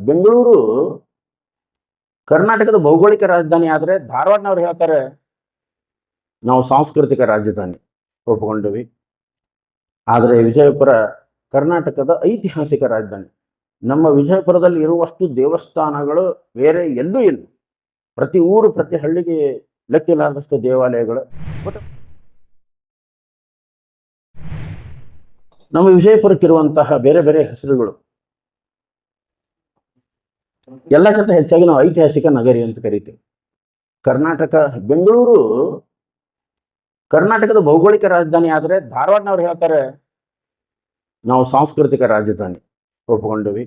ಬೆಂಗಳೂರು ಕರ್ನಾಟಕದ ಭೌಗೋಳಿಕ ರಾಜಧಾನಿ ಆದರೆ ಧಾರವಾಡನವ್ರು ಹೇಳ್ತಾರೆ ನಾವು ಸಾಂಸ್ಕೃತಿಕ ರಾಜಧಾನಿ ಒಪ್ಪಿಕೊಂಡಿವಿ. ಆದರೆ ವಿಜಯಪುರ ಕರ್ನಾಟಕದ ಐತಿಹಾಸಿಕ ರಾಜಧಾನಿ. ನಮ್ಮ ವಿಜಯಪುರದಲ್ಲಿ ಇರುವಷ್ಟು ದೇವಸ್ಥಾನಗಳು ಬೇರೆ ಎಲ್ಲೂ ಇಲ್ಲ. ಪ್ರತಿ ಊರು ಪ್ರತಿ ಹಳ್ಳಿಗೆ ಲೆಕ್ಕಿಲಾದಷ್ಟು ದೇವಾಲಯಗಳು. ಬಟ್ ನಮ್ಮ ವಿಜಯಪುರಕ್ಕಿರುವಂತಹ ಬೇರೆ ಬೇರೆ ಹೆಸರುಗಳು ಎಲ್ಲಕ್ಕಿಂತ ಹೆಚ್ಚಾಗಿ ನಾವು ಐತಿಹಾಸಿಕ ನಗರಿ ಅಂತ ಕರಿತೀವಿ. ಬೆಂಗಳೂರು ಕರ್ನಾಟಕದ ಭೌಗೋಳಿಕ ರಾಜಧಾನಿ ಆದರೆ ಧಾರವಾಡನವ್ರು ಹೇಳ್ತಾರೆ ನಾವು ಸಾಂಸ್ಕೃತಿಕ ರಾಜಧಾನಿ ಒಪ್ಪಿಕೊಂಡಿವಿ.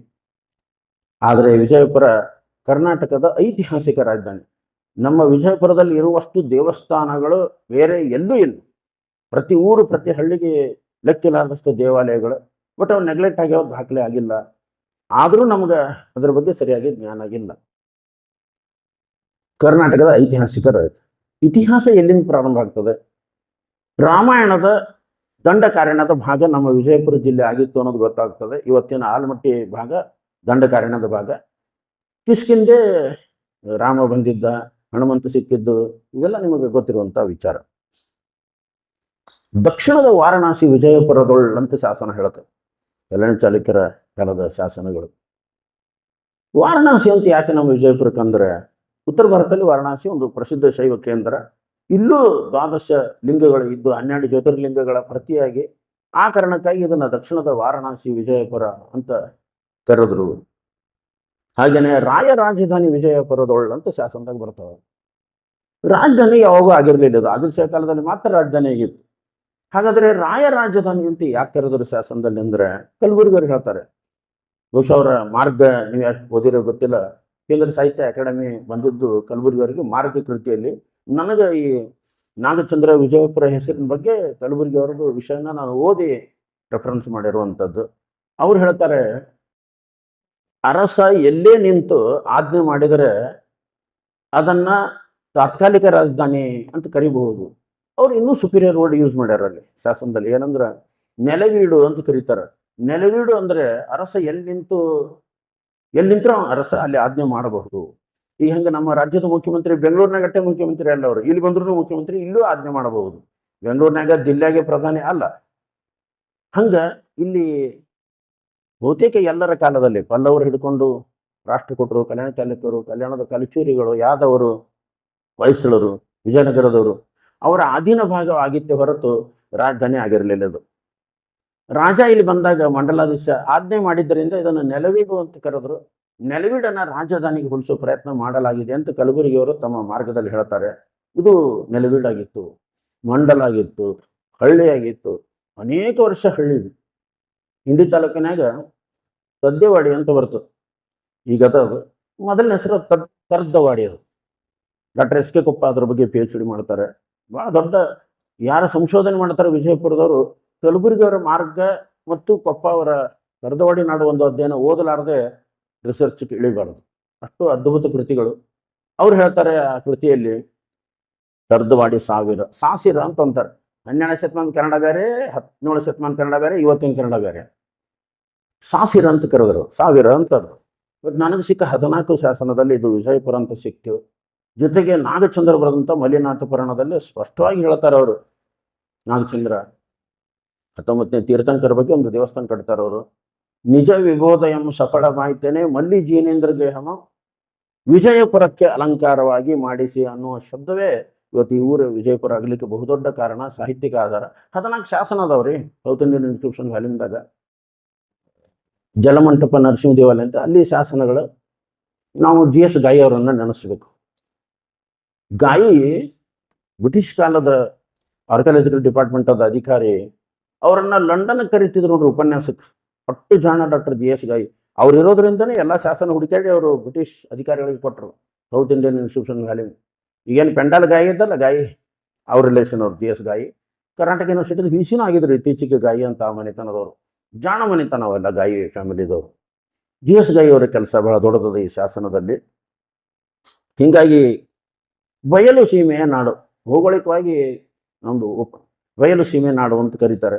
ಆದರೆ ವಿಜಯಪುರ ಕರ್ನಾಟಕದ ಐತಿಹಾಸಿಕ ರಾಜಧಾನಿ. ನಮ್ಮ ವಿಜಯಪುರದಲ್ಲಿ ಇರುವಷ್ಟು ದೇವಸ್ಥಾನಗಳು ಬೇರೆ ಎಲ್ಲೂ ಇಲ್ಲ. ಪ್ರತಿ ಊರು ಪ್ರತಿ ಹಳ್ಳಿಗೆ ಲೆಕ್ಕಿಲಾದಷ್ಟು ದೇವಾಲಯಗಳು. ಬಟ್ ಅವು ನೆಗ್ಲೆಕ್ಟ್ ಆಗ್ಯಾವ, ದಾಖಲೆ ಆಗಿಲ್ಲ. ಆದರೂ ನಮ್ಗೆ ಅದರ ಬಗ್ಗೆ ಸರಿಯಾಗಿ ಜ್ಞಾನ ಆಗಿಲ್ಲ. ಕರ್ನಾಟಕದ ಐತಿಹಾಸಿಕ ಇತಿಹಾಸ ಎಲ್ಲಿಂದ ಪ್ರಾರಂಭ ಆಗ್ತದೆ? ರಾಮಾಯಣದ ದಂಡಕಾರಣ್ಯದ ಭಾಗ ನಮ್ಮ ವಿಜಯಪುರ ಜಿಲ್ಲೆ ಆಗಿತ್ತು ಅನ್ನೋದು ಗೊತ್ತಾಗ್ತದೆ. ಇವತ್ತಿನ ಆಲಮಟ್ಟಿ ಭಾಗ ದಂಡಕಾರಣ್ಯದ ಭಾಗ. ಕಿಷ್ಕಿಂದೆ ರಾಮ ಬಂದಿದ್ದ, ಹನುಮಂತ ಸಿಕ್ಕಿದ್ದು, ಇವೆಲ್ಲ ನಿಮಗೆ ಗೊತ್ತಿರುವಂಥ ವಿಚಾರ. ದಕ್ಷಿಣದ ವಾರಣಾಸಿ ವಿಜಯಪುರದೊಳ್ಳಂತ ಶಾಸನ ಹೇಳುತ್ತೆ, ಯಲನ ಚಾಲುಕ್ಯರ ಕಾಲದ ಶಾಸನಗಳು. ವಾರಣಾಸಿ ಅಂತ ಯಾಕೆ ನಮ್ಮ ವಿಜಯಪುರಕ್ಕೆ ಅಂದರೆ, ಉತ್ತರ ಭಾರತದಲ್ಲಿ ವಾರಣಾಸಿ ಒಂದು ಪ್ರಸಿದ್ಧ ಶೈವ ಕೇಂದ್ರ. ಇಲ್ಲೂ ದ್ವಾದಶ ಲಿಂಗಗಳು ಇದ್ದು 12 ಜ್ಯೋತಿರ್ಲಿಂಗಗಳ ಪ್ರತಿಯಾಗಿ ಆ ಕಾರಣಕ್ಕಾಗಿ ಇದನ್ನು ದಕ್ಷಿಣದ ವಾರಣಾಸಿ ವಿಜಯಪುರ ಅಂತ ಕರೆದ್ರು. ಹಾಗೆಯೇ ರಾಯ ರಾಜಧಾನಿ ವಿಜಯಪುರದೊಳ್ಳಂತ ಶಾಸನದಾಗ ಬರ್ತಾವೆ. ರಾಜಧಾನಿ ಯಾವಾಗೂ ಆಗಿರಲಿಲ್ಲ, ಇದು ಆದಿಲ್ಶಾಹ ಕಾಲದಲ್ಲಿ ಮಾತ್ರ ರಾಜಧಾನಿ ಆಗಿತ್ತು. ಹಾಗಾದರೆ ರಾಯ ರಾಜಧಾನಿ ಅಂತ ಯಾಕೆ ಕರೆದ್ರು ಶಾಸನದಲ್ಲಿ ಅಂದರೆ, ಕಲಬುರ್ಗಿಯವ್ರು ಹೇಳ್ತಾರೆ. ಬಹುಶಃ ಅವರ ಮಾರ್ಗ ನೀವು ಯಾಕೆ ಓದಿರೋ ಗೊತ್ತಿಲ್ಲ. ಕೇಂದ್ರ ಸಾಹಿತ್ಯ ಅಕಾಡೆಮಿ ಬಂದಿದ್ದು ಕಲಬುರ್ಗಿಯವರಿಗೆ ಮಾರ್ಗ ಕೃತಿಯಲ್ಲಿ. ನನಗೆ ಈ ನಾಗಚಂದ್ರ ವಿಜಯಪುರ ಹೆಸರಿನ ಬಗ್ಗೆ ಕಲಬುರ್ಗಿಯವ್ರದ್ದು ವಿಷಯನ ನಾನು ಓದಿ ರೆಫರೆನ್ಸ್ ಮಾಡಿರುವಂಥದ್ದು. ಅವ್ರು ಹೇಳ್ತಾರೆ, ಅರಸ ಎಲ್ಲೇ ನಿಂತು ಆಜ್ಞೆ ಮಾಡಿದರೆ ಅದನ್ನು ತಾತ್ಕಾಲಿಕ ರಾಜಧಾನಿ ಅಂತ ಕರಿಬಹುದು. ಅವ್ರು ಇನ್ನೂ ಸುಪೀರಿಯರ್ ವರ್ಡ್ ಯೂಸ್ ಮಾಡ್ಯಾರ ಅಲ್ಲಿ ಶಾಸನದಲ್ಲಿ. ಏನಂದ್ರೆ ನೆಲವೀಡು ಅಂತ ಕರೀತಾರೆ. ನೆಲವೀಡು ಅಂದರೆ ಅರಸ ಎಲ್ಲಿ ನಿಂತರೂ ಅರಸ ಅಲ್ಲಿ ಆಜ್ಞೆ ಮಾಡಬಹುದು. ಈಗ ಹಂಗೆ ನಮ್ಮ ರಾಜ್ಯದ ಮುಖ್ಯಮಂತ್ರಿ ಬೆಂಗಳೂರಿನಾಗಟ್ಟೆ ಮುಖ್ಯಮಂತ್ರಿ ಅಲ್ಲ, ಅವರು ಇಲ್ಲಿ ಬಂದ್ರೂ ಮುಖ್ಯಮಂತ್ರಿ ಇಲ್ಲೂ ಆಜ್ಞೆ ಮಾಡಬಹುದು. ಬೆಂಗಳೂರಿನಾಗ ಜಿಲ್ಲೆಗೆ ಪ್ರಧಾನಿ ಅಲ್ಲ. ಹಂಗೆ ಇಲ್ಲಿ ಬಹುತೇಕ ಎಲ್ಲರ ಕಾಲದಲ್ಲಿ ಪಲ್ಲವರು ಹಿಡ್ಕೊಂಡು ರಾಷ್ಟ್ರಕೂಟರು, ಕಲ್ಯಾಣ ಚಾಲುಕ್ಯರು, ಕಲ್ಯಾಣದ ಕಲಚೂರಿಗಳು, ಯಾದವರು, ಹೊಯ್ಸಳರು, ವಿಜಯನಗರದವರು ಅವರ ಅಧೀನ ಭಾಗ ಆಗಿತ್ತೆ ಹೊರತು ರಾಜಧಾನಿ ಆಗಿರಲಿಲ್ಲ. ಇದು ರಾಜ ಇಲ್ಲಿ ಬಂದಾಗ ಮಂಡಲಾಧೀಶ ಆಜ್ಞೆ ಮಾಡಿದ್ದರಿಂದ ಇದನ್ನು ನೆಲವೀಡು ಅಂತ ಕರೆದ್ರು. ನೆಲವೀಡನ್ನು ರಾಜಧಾನಿಗೆ ಹೋಲಿಸೋ ಪ್ರಯತ್ನ ಮಾಡಲಾಗಿದೆ ಅಂತ ಕಲಬುರಗಿಯವರು ತಮ್ಮ ಮಾರ್ಗದಲ್ಲಿ ಹೇಳ್ತಾರೆ. ಇದು ನೆಲವೀಡಾಗಿತ್ತು, ಮಂಡಲ ಆಗಿತ್ತು, ಹಳ್ಳಿಯಾಗಿತ್ತು, ಅನೇಕ ವರ್ಷ ಹಳ್ಳಿ. ಇಂಡಿ ತಾಲೂಕಿನಾಗ ತದ್ದೆವಾಡಿ ಅಂತ ಬರ್ತದೆ. ಈಗ ಅದು ಮೊದಲನೇ ಹೆಸರು ತರ್ದವಾಡಿ. ಅದು ಡಾಕ್ಟರ್ ಎಸ್ ಕೆ ಕೊಪ್ಪ ಅದ್ರ ಬಗ್ಗೆ PhD ಮಾಡ್ತಾರೆ. ಭಾಳ ದೊಡ್ಡ ಯಾರ ಸಂಶೋಧನೆ ಮಾಡ್ತಾರೆ ವಿಜಯಪುರದವರು, ಕಲಬುರಗಿಯವರ ಮಾರ್ಗ ಮತ್ತು ಕೊಪ್ಪ ಅವರ ತರ್ದವಾಡಿ ನಾಡು ಒಂದು ಅಧ್ಯಯನ ಓದಲಾರದೆ ರಿಸರ್ಚ್ಗೆ ಇಳಿಬಾರ್ದು. ಅಷ್ಟು ಅದ್ಭುತ ಕೃತಿಗಳು. ಅವ್ರು ಹೇಳ್ತಾರೆ ಆ ಕೃತಿಯಲ್ಲಿ, ತರ್ದವಾಡಿ ಸಾಸಿರ ಅಂತ ಅಂತಾರೆ. 12ನೇ ಶತಮಾನ ಕನ್ನಡ ಬೇರೆ, 17ನೇ ಶತಮಾನ ಕನ್ನಡ ಬೇರೆ, ಇವತ್ತಿನ ಕನ್ನಡ ಬೇರೆ. ಸಾಸಿರ ಅಂತ ಕರೆದ್ರು, ಸಾವಿರ ಅಂತದ್ದು. ಬಟ್ ನನಗೆ ಸಿಕ್ಕ 14 ಶಾಸನದಲ್ಲಿ ಇದು ವಿಜಯಪುರ ಅಂತ ಸಿಕ್ತು. ಜೊತೆಗೆ ನಾಗಚಂದ್ರ ಬರೆದಂಥ ಮಲ್ಲಿನಾಥ ಪುರಾಣದಲ್ಲಿ ಸ್ಪಷ್ಟವಾಗಿ ಹೇಳ್ತಾರೆ ಅವರು. ನಾಗಚಂದ್ರ 19ನೇ ತೀರ್ಥಂಕರ ಬಗ್ಗೆ ಒಂದು ದೇವಸ್ಥಾನ ಕಟ್ತಾರೆ ಅವರು. ನಿಜ ವಿಬೋಧ ಎಂಬ ಸಫಲ ಮಾಹಿತಿಯೇ ಮಲ್ಲಿ ಜೀನೇಂದ್ರ ಗೇಹಮ ವಿಜಯಪುರಕ್ಕೆ ಅಲಂಕಾರವಾಗಿ ಮಾಡಿಸಿ ಅನ್ನುವ ಶಬ್ದವೇ ಇವತ್ತು ಈ ಊರು ವಿಜಯಪುರ ಆಗಲಿಕ್ಕೆ ಬಹುದೊಡ್ಡ ಕಾರಣ, ಸಾಹಿತ್ಯಿಕ ಆಧಾರ. 14 ಶಾಸನ ಅದಾವ್ರಿ ಸೌತ್ ಇಂಡಿಯನ್ ಇನ್ಸ್ಟಿಟ್ಯೂಷನ್ ವ್ಯಾಲ್ಯೂಮ್ದಾಗ. ಜಲಮಂಟಪ ನರಸಿಂಹ ದೇವಾಲಯ ಅಂತ ಅಲ್ಲಿ ಶಾಸನಗಳು. ನಾವು GS ಗಾಯಿ ಅವರನ್ನು ನೆನೆಸ್ಬೇಕು. ಗಾಯಿ ಬ್ರಿಟಿಷ್ ಕಾಲದ ಆರ್ಕಿಯಾಲಜಿಕಲ್ ಡಿಪಾರ್ಟ್ಮೆಂಟದ ಅಧಿಕಾರಿ. ಅವರನ್ನು ಲಂಡನ್ ಕರಿತಿದ್ರು ನೋಡ್ರಿ ಉಪನ್ಯಾಸಕ್ಕೆ. ಒಟ್ಟು ಜಾಣ ಡಾಕ್ಟರ್ GS ಗಾಯಿ. ಅವ್ರು ಇರೋದ್ರಿಂದನೇ ಎಲ್ಲ ಶಾಸನ ಹುಡುಕಾಡಿ ಅವರು ಬ್ರಿಟಿಷ್ ಅಧಿಕಾರಿಗಳಿಗೆ ಕೊಟ್ಟರು. South Indian institution value. ಈಗೇನು ಪೆಂಡಾಲ್ ಗಾಯಿ ಇದ್ದಲ್ಲ, ಗಾಯಿ ಅವ್ರ ರಿಲೇಷನ್ ಅವ್ರು GS ಗಾಯಿ. ಕರ್ನಾಟಕ ಯೂನಿವರ್ಸಿಟಿದು VC ಆಗಿದ್ರು ಇತ್ತೀಚೆಗೆ ಗಾಯಿ ಅಂತ ಆ ಮನೆತನದವರು. ಜಾಣ ಮನೆತನ ಅವೆಲ್ಲ ಗಾಯಿ ಫ್ಯಾಮಿಲಿದವರು. GS ಗಾಯಿ ಅವರ ಕೆಲಸ ಬಹಳ ದೊಡ್ಡದ ಈ ಶಾಸನದಲ್ಲಿ. ಹೀಗಾಗಿ ಬಯಲು ಸೀಮೆಯ ನಾಡು, ಭೌಗೋಳಿಕವಾಗಿ ನಮ್ಮದು ಬಯಲು ಸೀಮೆ ನಾಡು ಅಂತ ಕರೀತಾರೆ.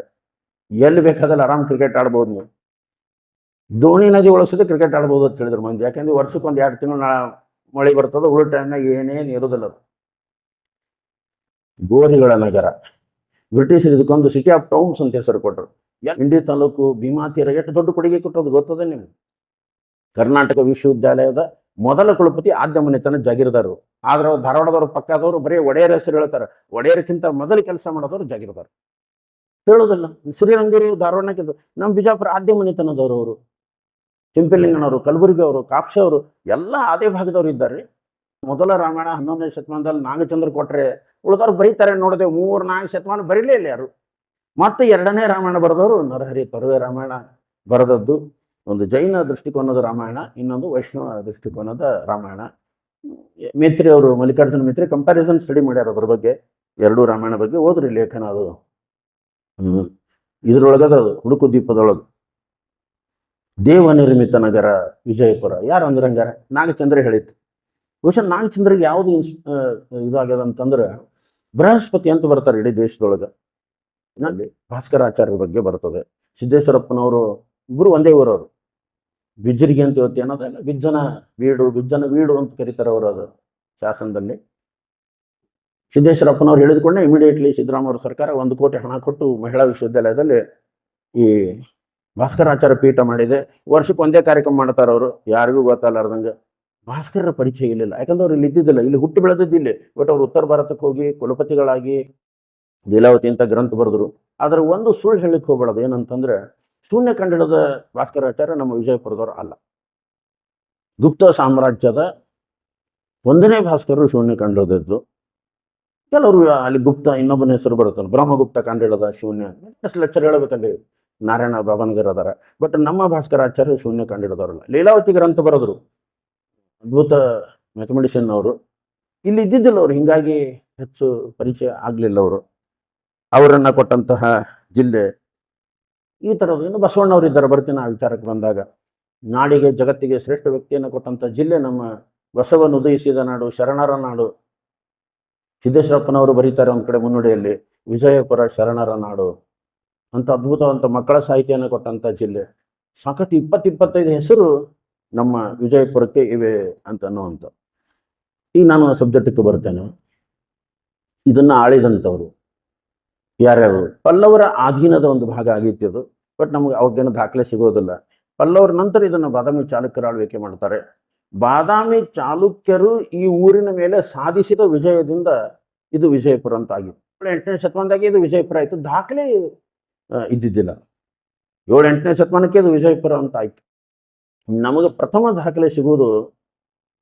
ಎಲ್ಲಿ ಬೇಕಾದಲ್ಲಿ ಆರಾಮ್ ಕ್ರಿಕೆಟ್ ಆಡ್ಬೋದು ನೀವು. ದೋಣಿ ನದಿ ಒಳಗೆ ಕ್ರಿಕೆಟ್ ಆಡ್ಬೋದು ಅಂತ ಹೇಳಿದ್ರು ಮಂದಿ. ಯಾಕೆಂದ್ರೆ ವರ್ಷಕ್ಕೆ ಒಂದು 2 ತಿಂಗಳು ಮಳೆ ಬರ್ತದೆ, ಉಳಿದ ಟೈಮ್ನಾಗ ಏನೇನು ಇರೋದಿಲ್ಲ. ಅದು ಗೋರಿಗಳ ನಗರ. ಬ್ರಿಟಿಷರು ಇದಕ್ಕೊಂದು ಸಿಟಿ ಆಫ್ ಟೌನ್ಸ್ ಅಂತ ಹೆಸರು ಕೊಟ್ಟರು. ಇಂಡಿ ತಾಲೂಕು ಭೀಮಾ ತೀರ ಎಷ್ಟು ದೊಡ್ಡ ಕೊಡುಗೆ ಕೊಟ್ಟೋದು ಗೊತ್ತದೆ ನಿಮ್ಗೆ. ಕರ್ನಾಟಕ ವಿಶ್ವವಿದ್ಯಾಲಯದ ಮೊದಲ ಕುಲಪತಿ ಆದ್ಯ ಮನೆತನ ಜಾಗೀರ್ದಾರರು. ಆದ್ರೆ ಅವ್ರು ಧಾರವಾಡದವ್ರು ಪಕ್ಕದವರು ಬರೀ ಒಡೆಯರ ಹೆಸರು ಹೇಳ್ತಾರೆ. ಒಡೆಯರ್ಕ್ಕಿಂತ ಮೊದಲು ಕೆಲಸ ಮಾಡೋದವ್ರು ಜಾಗೀರ್ದಾರ ಹೇಳೋದಿಲ್ಲ. ಶ್ರೀರಂಗರು ಧಾರವಾಡನ ಕೆಲಸ. ನಮ್ಮ ಬಿಜಾಪುರ ಆದ್ಯ ಮನೆತನದವರು. ಅವರು ಚಿಂಪಲಿಂಗನವರು, ಕಲಬುರ್ಗಿ ಅವರು, ಕಾಪ್ಸೆ ಅವರು ಎಲ್ಲ ಅದೇ ಭಾಗದವ್ರು ಇದ್ದಾರೆ. ಮೊದಲ ರಾಮಾಯಣ 11ನೇ ಶತಮಾನದಲ್ಲಿ ನಾಗಚಂದ್ರ ಕೊಟ್ರೆ ಉಳಿದವ್ರು ಬರೀತಾರೆ ನೋಡಿದೆ. 3-4 ಶತಮಾನ ಬರೀಲೇ ಇಲ್ಲ ಯಾರು. ಮತ್ತೆ 2ನೇ ರಾಮಾಯಣ ಬರೆದವರು ನರಹರಿ ತೊರವೆ ರಾಮಾಯಣ ಬರೆದದ್ದು. ಒಂದು ಜೈನ ದೃಷ್ಟಿಕೋನದ ರಾಮಾಯಣ, ಇನ್ನೊಂದು ವೈಷ್ಣವ ದೃಷ್ಟಿಕೋನದ ರಾಮಾಯಣ. ಮೇತ್ರಿ ಅವರು, ಮಲ್ಲಿಕಾರ್ಜುನ ಮೇತ್ರಿ ಕಂಪ್ಯಾರಿಸನ್ ಸ್ಟಡಿ ಮಾಡ್ಯಾರ ಅದ್ರ ಬಗ್ಗೆ. 2 ರಾಮಾಯಣ ಬಗ್ಗೆ ಓದ್ರಿ ಲೇಖನ. ಅದು ಇದ್ರೊಳಗದ ಹುಡುಕು ದೀಪದೊಳಗೆ. ದೇವ ನಿರ್ಮಿತ ನಗರ ವಿಜಯಪುರ. ಯಾರು ಅಂದ್ರೆ ಹಂಗಾರ ನಾಗಚಂದ್ರ ಹೇಳಿತ್ತು. ಬಹುಶಃ ನಾಗಚಂದ್ರಿಗೆ ಯಾವುದು ಇದಾಗ್ಯದ ಅಂತಂದ್ರೆ ಬೃಹಸ್ಪತಿ ಅಂತ ಬರ್ತಾರೆ ಇಡೀ ದೇಶದೊಳಗೆ. ನಲ್ಲಿ ಭಾಸ್ಕರಾಚಾರ್ಯರ ಬಗ್ಗೆ ಬರ್ತದೆ. ಸಿದ್ದೇಶ್ವರಪ್ಪನವರು ಇಬ್ಬರು ಒಂದೇ ಊರವರು. ಬಿಜ್ಜರಿಗೆ ಅಂತ ಇವತ್ತು ಏನೋದಲ್ಲ, ಬಿಜ್ಜನ ವೀಡು ಅಂತ ಕರೀತಾರೆ ಅವರು. ಅದು ಶಾಸನದಲ್ಲಿ ಸಿದ್ದೇಶ್ವರಪ್ಪನವ್ರು ಹೇಳಿದ್ಕೊಂಡೆ ಇಮಿಡಿಯೇಟ್ಲಿ ಸಿದ್ದರಾಮಯ್ಯ ಸರ್ಕಾರ 1 ಕೋಟಿ ಹಣ ಕೊಟ್ಟು ಮಹಿಳಾ ವಿಶ್ವವಿದ್ಯಾಲಯದಲ್ಲಿ ಈ ಭಾಸ್ಕರಾಚಾರ್ಯ ಪೀಠ ಮಾಡಿದೆ. ವರ್ಷಕ್ಕೆ ಒಂದೇ ಕಾರ್ಯಕ್ರಮ ಮಾಡ್ತಾರೆ ಅವರು, ಯಾರಿಗೂ ಗೊತ್ತಲ್ಲಾರ್ದಂಗೆ. ಭಾಸ್ಕರರ ಪರಿಚಯ ಇರಲಿಲ್ಲ, ಯಾಕಂದ್ರೆ ಅವ್ರು ಇಲ್ಲಿ ಇದ್ದಿದ್ದಿಲ್ಲ, ಇಲ್ಲಿ ಹುಟ್ಟಿ ಬೆಳೆದಿದ್ದಿಲ್ಲ. ಬಟ್ ಅವ್ರು ಉತ್ತರ ಭಾರತಕ್ಕೆ ಹೋಗಿ ಕುಲಪತಿಗಳಾಗಿ ಲೀಲಾವತಿ ಅಂತ ಗ್ರಂಥ ಬರೆದ್ರು. ಆದರೆ ಒಂದು ಸುಳ್ಳು ಹೇಳಲಿಕ್ಕೆ ಹೋಗ್ಬೇಡದು, ಏನಂತಂದ್ರೆ ಶೂನ್ಯ ಕಂಡಿಡದ ಭಾಸ್ಕರಾಚಾರ್ಯ ನಮ್ಮ ವಿಜಯಪುರದವರು ಅಲ್ಲ. ಗುಪ್ತ ಸಾಮ್ರಾಜ್ಯದ 1ನೇ ಭಾಸ್ಕರರು ಶೂನ್ಯ ಕಂಡಿಡದ್ದು. ಕೆಲವರು ಅಲ್ಲಿ ಗುಪ್ತ ಇನ್ನೊಬ್ಬನ ಹೆಸರು ಬರುತ್ತಲ್ಲ, ಬ್ರಹ್ಮಗುಪ್ತ ಕಂಡಿಡದ ಶೂನ್ಯ. ಎಷ್ಟು ಲೆಕ್ಚರ್ ಹೇಳಬೇಕಲ್ಲಿ ನಾರಾಯಣ ಬಾಬನಗರ್ ಅದಾರ. ಬಟ್ ನಮ್ಮ ಭಾಸ್ಕರಾಚಾರ್ಯ ಶೂನ್ಯ ಕಂಡಿಡದವ್ರಲ್ಲ. ಲೀಲಾವತಿ ಗ್ರಂಥ ಬರೆದ್ರು, ಅದ್ಭುತ ಮ್ಯಾಥಮೆಟಿಷಿಯನ್ ಅವರು. ಇಲ್ಲಿ ಇದ್ದಿದ್ದಿಲ್ಲ ಅವರು, ಹಿಂಗಾಗಿ ಹೆಚ್ಚು ಪರಿಚಯ ಆಗಲಿಲ್ಲ ಅವರು. ಅವರನ್ನು ಕೊಟ್ಟಂತಹ ಜಿಲ್ಲೆ ಈ ಥರದ್ದು. ಇನ್ನು ಬಸವಣ್ಣವ್ರು ಇದ್ದಾರೆ, ಬರ್ತೀನಿ ಆ ವಿಚಾರಕ್ಕೆ ಬಂದಾಗ. ನಾಡಿಗೆ ಜಗತ್ತಿಗೆ ಶ್ರೇಷ್ಠ ವ್ಯಕ್ತಿಯನ್ನು ಕೊಟ್ಟಂಥ ಜಿಲ್ಲೆ ನಮ್ಮ ಬಸವನು ಉದಯಿಸಿದ ನಾಡು, ಶರಣರ ನಾಡು. ಸಿದ್ದೇಶ್ವರಪ್ಪನವರು ಬರೀತಾರೆ ಒಂದು ಕಡೆ ಮುನ್ನುಡಿಯಲ್ಲಿ, ವಿಜಯಪುರ ಶರಣರ ನಾಡು ಅಂತ. ಅದ್ಭುತವಂತ ಮಕ್ಕಳ ಸಾಹಿತ್ಯವನ್ನು ಕೊಟ್ಟಂಥ ಜಿಲ್ಲೆ. ಸಾಕಷ್ಟು 20-25 ಹೆಸರು ನಮ್ಮ ವಿಜಯಪುರಕ್ಕೆ ಇವೆ ಅಂತ ಅನ್ನುವಂಥ. ಈಗ ನಾನು ಸಬ್ಜೆಕ್ಟಕ್ಕೆ ಬರ್ತೇನೆ. ಇದನ್ನು ಆಳಿದಂಥವ್ರು ಯಾರ್ಯಾರು? ಪಲ್ಲವರ ಅಧೀನದ ಒಂದು ಭಾಗ ಆಗಿತ್ತು ಅದು. ಬಟ್ ನಮಗೆ ಅವಾಗೇನು ದಾಖಲೆ ಸಿಗೋದಿಲ್ಲ. ಪಲ್ಲವರ ನಂತರ ಇದನ್ನು ಬಾದಾಮಿ ಚಾಲುಕ್ಯರು ಆಳ್ವಿಕೆ ಮಾಡ್ತಾರೆ. ಬಾದಾಮಿ ಚಾಲುಕ್ಯರು ಈ ಊರಿನ ಮೇಲೆ ಸಾಧಿಸಿದ ವಿಜಯದಿಂದ ಇದು ವಿಜಯಪುರ ಅಂತ ಆಗಿತ್ತು. 8ನೇ ಶತಮಾನದಾಗೆ ಇದು ವಿಜಯಪುರ ಆಯಿತು. ದಾಖಲೆ ಇದ್ದಿದ್ದಿಲ್ಲ. 7-8ನೇ ಶತಮಾನಕ್ಕೆ ಇದು ವಿಜಯಪುರ ಅಂತ ಆಯ್ತು. ನಮಗೆ ಪ್ರಥಮ ದಾಖಲೆ ಸಿಗುವುದು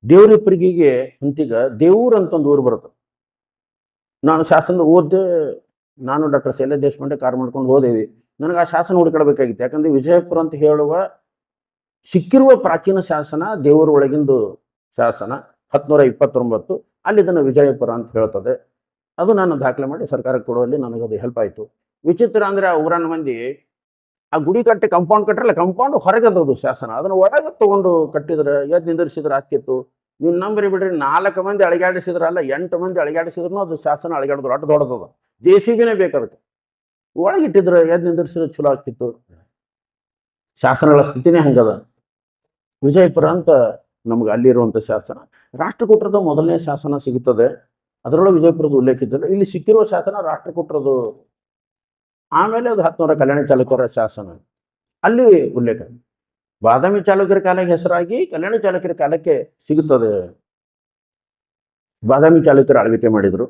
ದೇವ್ರಿಪ್ಪರಿಗಿಗೆ ಅಂತೀಗ ದೇವೂರು ಅಂತ ಒಂದು ಊರು ಬರುತ್ತೆ. ನಾನು ಶಾಸನ ಓದ್ದೆ. ನಾನು ಡಾಕ್ಟರ್ ಶೈಲ ದೇಶಪಾಂಡೆ ಕಾರ್ ಮಾಡ್ಕೊಂಡು ಹೋದೇವಿ. ನನಗೆ ಆ ಶಾಸನ ಹುಡುಕಾಡಬೇಕಾಗಿತ್ತು. ಯಾಕಂದರೆ ವಿಜಯಪುರ ಅಂತ ಹೇಳುವ ಸಿಕ್ಕಿರುವ ಪ್ರಾಚೀನ ಶಾಸನ ದೇವರ ಒಳಗಿಂದು ಶಾಸನ 1029, ಅಲ್ಲಿ ಇದನ್ನು ವಿಜಯಪುರ ಅಂತ ಹೇಳ್ತದೆ. ಅದು ನಾನು ದಾಖಲೆ ಮಾಡಿ ಸರ್ಕಾರಕ್ಕೆ ಕೊಡುವಲ್ಲಿ ನನಗದು ಹೆಲ್ಪ್ ಆಯಿತು. ವಿಚಿತ್ರ ಅಂದರೆ ಆ ಊರನ್ನ ಮಂದಿ ಆ ಗುಡಿ ಕಟ್ಟಿ ಕಂಪೌಂಡ್ ಕಟ್ಟರಲ್ಲ, ಕಂಪೌಂಡ್ ಹೊರಗದದು ಶಾಸನ. ಅದನ್ನು ಒಳಗೆ ತೊಗೊಂಡು ಕಟ್ಟಿದ್ರೆ ಎದ್ದು ನಿಂದಿರಿಸಿದ್ರೆ ಆಗ್ತಿತ್ತು. ನೀವು ನಂಬರಿ ಬಿಡ್ರಿ, 4 ಮಂದಿ ಅಳಿಗಾಡಿಸಿದ್ರಲ್ಲ, 8 ಮಂದಿ ಅಳಿಗಾಡಿಸಿದ್ರು ಅದು ಶಾಸನ ಅಳಿಗಾಡಿದ್ರು. ಅಟ್ಟು ದೊಡ್ಡದದ, JCBನೇ ಬೇಕು ಅದಕ್ಕೆ. ಒಳಗಿಟ್ಟಿದ್ರೆ ಎದ್ದು ನಿಂದಿರಿಸಿದ್ರೆ ಚಲೋ ಆಗ್ತಿತ್ತು. ಶಾಸನಗಳ ಸ್ಥಿತಿನೇ ಹಂಗದ. ವಿಜಯಪುರ ಅಂತ ನಮ್ಗೆ ಅಲ್ಲಿರುವಂಥ ಶಾಸನ. ರಾಷ್ಟ್ರಕೂಟರದ ಮೊದಲನೇ ಶಾಸನ ಸಿಗುತ್ತದೆ, ಅದರೊಳಗೆ ವಿಜಯಪುರದ ಉಲ್ಲೇಖ ಇದ್ದಿಲ್ಲ. ಇಲ್ಲಿ ಸಿಕ್ಕಿರುವ ಶಾಸನ ರಾಷ್ಟ್ರಕೂಟರದು. ಆಮೇಲೆ ಅದು 10ರ ಕಲ್ಯಾಣಿ ಚಾಲುಕ್ಯರ ಶಾಸನ, ಅಲ್ಲಿ ಉಲ್ಲೇಖ. ಬಾದಾಮಿ ಚಾಲುಕ್ಯರ ಕಾಲಕ್ಕೆ ಹೆಸರಾಗಿ ಕಲ್ಯಾಣಿ ಚಾಲುಕ್ಯರ ಕಾಲಕ್ಕೆ ಸಿಗುತ್ತದೆ. ಬಾದಾಮಿ ಚಾಲುಕ್ಯರು ಆಳ್ವಿಕೆ ಮಾಡಿದರು.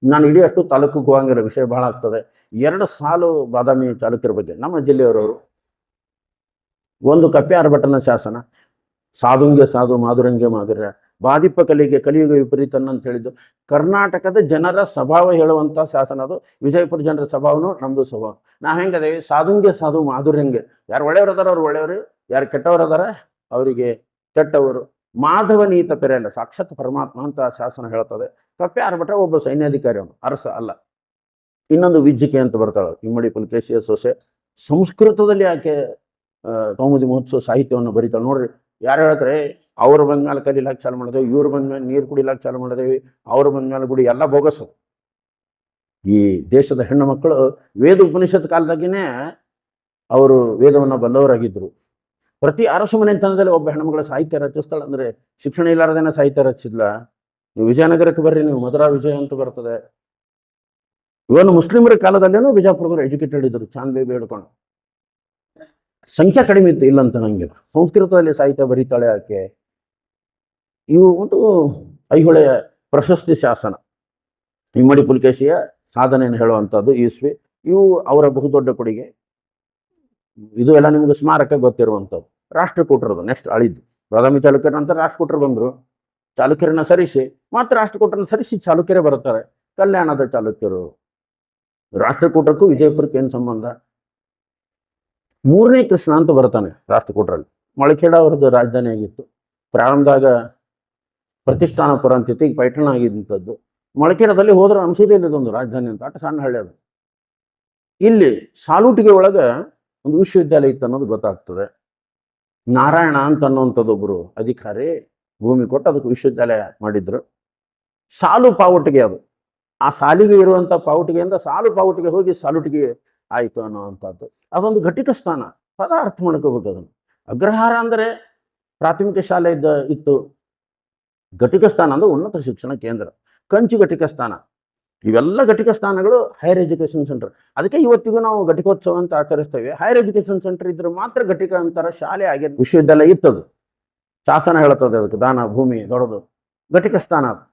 ನಾನು ಇಡೀ ಅಷ್ಟು ತಾಲೂಕಿಗೆ ಹೋಗಂಗಿಲ್ಲ, ವಿಷಯ ಬಹಳ ಆಗ್ತದೆ. 2 ಸಾಲು ಬಾದಾಮಿ ಚಾಲುಕ್ಯರ ಬಗ್ಗೆ ನಮ್ಮ ಜಿಲ್ಲೆಯವರವರು. ಒಂದು ಕಪ್ಪೆ ಆರ್ಭಟನ ಶಾಸನ, ಸಾಧುಂಗೆ ಸಾಧು ಮಾಧುರಂಗೆ ಮಾಧುರ್ಯ, ಬಾದಿಪ್ಪ ಕಲಿಗೆ ಕಲಿಯುಗ ವಿಪರೀತನ ಅಂತ ಹೇಳಿದ್ದು. ಕರ್ನಾಟಕದ ಜನರ ಸ್ವಭಾವ ಹೇಳುವಂಥ ಶಾಸನ ಅದು. ವಿಜಯಪುರ ಜನರ ಸ್ವಭಾವನು ನಮ್ಮದು ಸ್ವಭಾವ. ನಾವು ಹೆಂಗದೇವಿ? ಸಾಧುಂಗೆ ಸಾಧು ಮಾಧುರ್ಯಂಗೆ. ಯಾರು ಒಳ್ಳೆಯವರು ಅದಾರ ಅವ್ರು ಒಳ್ಳೆಯವರು, ಯಾರು ಕೆಟ್ಟವರು ಅದಾರ ಅವರಿಗೆ ಕೆಟ್ಟವರು. ಮಾಧವ ನೀತ ಪೆರೆಯಲ್ಲ, ಸಾಕ್ಷಾತ್ ಪರಮಾತ್ಮ ಅಂತ ಶಾಸನ ಹೇಳ್ತದೆ. ಕಪ್ಪೆ ಆರ್ಭಟ ಒಬ್ಬ ಸೈನ್ಯಾಧಿಕಾರಿ, ಅವನು ಅರಸ ಅಲ್ಲ. ಇನ್ನೊಂದು ವಿಜ್ಜಿಕೆ ಅಂತ ಬರ್ತಾಳೆ, ಇಮ್ಮಡಿ ಪುಲಕೇಶಿಯ ಸೊಸೆ. ಸಂಸ್ಕೃತದಲ್ಲಿ ಆಕೆ ಕೌಮುದಿ ಮಹೋತ್ಸವ ಸಾಹಿತ್ಯವನ್ನು ಬರೀತಾಳೆ. ನೋಡ್ರಿ, ಯಾರು ಹೇಳ್ತಾರೆ ಅವ್ರ ಬಂದ ಮೇಲೆ ಕಲಿಲಾಕ ಚಾಲು ಮಾಡಿದೇವಿ, ಇವ್ರು ಬಂದ ಮೇಲೆ ನೀರು ಕುಡಿಲಾಕ ಚಾಲು ಮಾಡಿದೇವಿ, ಅವ್ರು ಬಂದ ಮೇಲೆ ಗುಡಿ, ಎಲ್ಲ ಬೋಗಸು. ಈ ದೇಶದ ಹೆಣ್ಣು ಮಕ್ಕಳು ವೇದ ಉಪನಿಷತ್ ಕಾಲದಾಗಿನೇ ಅವರು ವೇದವನ್ನು ಬಲ್ಲವರಾಗಿದ್ದರು. ಪ್ರತಿ ಅರಸು ಮನೆತನದಲ್ಲಿ ಒಬ್ಬ ಹೆಣ್ಮಗಳ ಸಾಹಿತ್ಯ ರಚಿಸ್ತಾಳೆ ಅಂದರೆ ಶಿಕ್ಷಣ ಇಲ್ಲಾರದೇನೆ ಸಾಹಿತ್ಯ ರಚಿಸಿದ್ಲ. ನೀವು ವಿಜಯನಗರಕ್ಕೆ ಬರ್ರಿ, ನೀವು ಮಧುರಾ ವಿಜಯ ಅಂತ ಬರ್ತದೆ. ಇವನು ಮುಸ್ಲಿಮರ ಕಾಲದಲ್ಲೇನೂ ಬಿಜಾಪುರದವರು ಎಜುಕೇಟೆಡ್ ಇದ್ರು, ಚಾಂದ್ ಬೇಬಿ ಹಿಡ್ಕೊಂಡು. ಸಂಖ್ಯೆ ಕಡಿಮೆ ಇತ್ತು, ಇಲ್ಲ ಅಂತ ನಂಗಿಲ್ಲ. ಸಂಸ್ಕೃತದಲ್ಲಿ ಸಾಹಿತ್ಯ ಬರೀತಾಳೆ ಆಕೆ. ಇವು ಒಂದು ಐಹೊಳೆಯ ಪ್ರಶಸ್ತಿ ಶಾಸನ, ಇಮ್ಮಡಿ ಪುಲಕೇಶಿಯ ಸಾಧನೆಯನ್ನು ಹೇಳುವಂಥದ್ದು ಇಸ್ವಿ. ಇವು ಅವರ ಬಹುದೊಡ್ಡ ಕೊಡುಗೆ. ಇದು ಎಲ್ಲ ನಿಮ್ಗೆ ಸ್ಮಾರಕ ಗೊತ್ತಿರುವಂಥದ್ದು. ರಾಷ್ಟ್ರಕೂಟರದು ನೆಕ್ಸ್ಟ್ ಅಳಿದ್ದು. ಬಾದಾಮಿ ಚಾಲುಕ್ಯರ ನಂತರ ರಾಷ್ಟ್ರಕೂಟರು ಬಂದರು. ಚಾಲುಕ್ಯರನ್ನ ಸರಿಸಿ ಮತ್ತೆ ರಾಷ್ಟ್ರಕೂಟರನ್ನ ಸರಿಸಿ ಚಾಲುಕ್ಯರೇ ಬರ್ತಾರೆ. ಕಲ್ಯಾಣದ ಚಾಲುಕ್ಯರು. ರಾಷ್ಟ್ರಕೂಟಕ್ಕೂ ವಿಜಯಪುರಕ್ಕೆ ಏನು ಸಂಬಂಧ? ಮೂರನೇ ಕೃಷ್ಣ ಅಂತ ಬರ್ತಾನೆ ರಾಷ್ಟ್ರಕೂಟರಲ್ಲಿ. ಮಳಖೇಡ ಅವ್ರದ್ದು ರಾಜಧಾನಿ ಆಗಿತ್ತು. ಪ್ರಾರಂಭದಾಗ ಪ್ರತಿಷ್ಠಾನಪುರ ಅಂತಿತ್ತು, ಈಗ ಪೈಠಣ ಆಗಿದ್ದಂಥದ್ದು. ಮಳಖೇಡದಲ್ಲಿ ಹೋದ್ರೆ ಅನ್ಸೋದೇನಿದೊಂದು ರಾಜಧಾನಿ ಅಂತ, ಅಟ ಸಣ್ಣ ಹಳ್ಳಿ ಅದು. ಇಲ್ಲಿ ಸಾಲುಟಿಗೆ ಒಳಗೆ ಒಂದು ವಿಶ್ವವಿದ್ಯಾಲಯ ಇತ್ತು ಅನ್ನೋದು ಗೊತ್ತಾಗ್ತದೆ. ನಾರಾಯಣ ಅಂತ ಅನ್ನುವಂಥದ್ದು ಒಬ್ಬರು ಅಧಿಕಾರಿ ಭೂಮಿ ಕೊಟ್ಟು ಅದಕ್ಕೆ ವಿಶ್ವವಿದ್ಯಾಲಯ ಮಾಡಿದ್ರು. ಸಾಲು ಪಾವಟಿಗೆ ಅದು, ಆ ಸಾಲಿಗೆ ಇರುವಂಥ ಪಾವಟಿಗೆಯಿಂದ ಸಾಲು ಪಾವಟಿಗೆ ಹೋಗಿ ಸಾಲುಟಿಗೆ ಆಯಿತು ಅನ್ನುವಂಥದ್ದು. ಅದೊಂದು ಘಟಿಕ ಸ್ಥಾನ. ಪದ ಅರ್ಥ ಮಾಡ್ಕೋಬೇಕು ಅದನ್ನು. ಅಗ್ರಹಾರ ಅಂದರೆ ಪ್ರಾಥಮಿಕ ಶಾಲೆ ಇತ್ತು. ಘಟಿಕ ಸ್ಥಾನ ಅಂದರೆ ಉನ್ನತ ಶಿಕ್ಷಣ ಕೇಂದ್ರ. ಕಂಚು ಘಟಿಕ ಸ್ಥಾನ. ಇವೆಲ್ಲ ಘಟಿಕ ಸ್ಥಾನಗಳು ಹೈಯರ್ ಎಜುಕೇಷನ್ ಸೆಂಟರ್. ಅದಕ್ಕೆ ಇವತ್ತಿಗೂ ನಾವು ಘಟಿಕೋತ್ಸವ ಅಂತ ಆಚರಿಸ್ತೇವೆ. ಹೈಯರ್ ಎಜುಕೇಷನ್ ಸೆಂಟರ್ ಇದ್ರೆ ಮಾತ್ರ ಘಟಿಕ ಅಂತರ ಶಾಲೆ ಆಗಿ ವಿಶ್ವವಿದ್ಯಾಲಯ ಇತ್ತದು. ಶಾಸನ ಹೇಳ್ತದೆ ಅದಕ್ಕೆ, ದಾನ ಭೂಮಿ ದೊಡ್ಡದು ಘಟಿಕ ಸ್ಥಾನ ಅದು.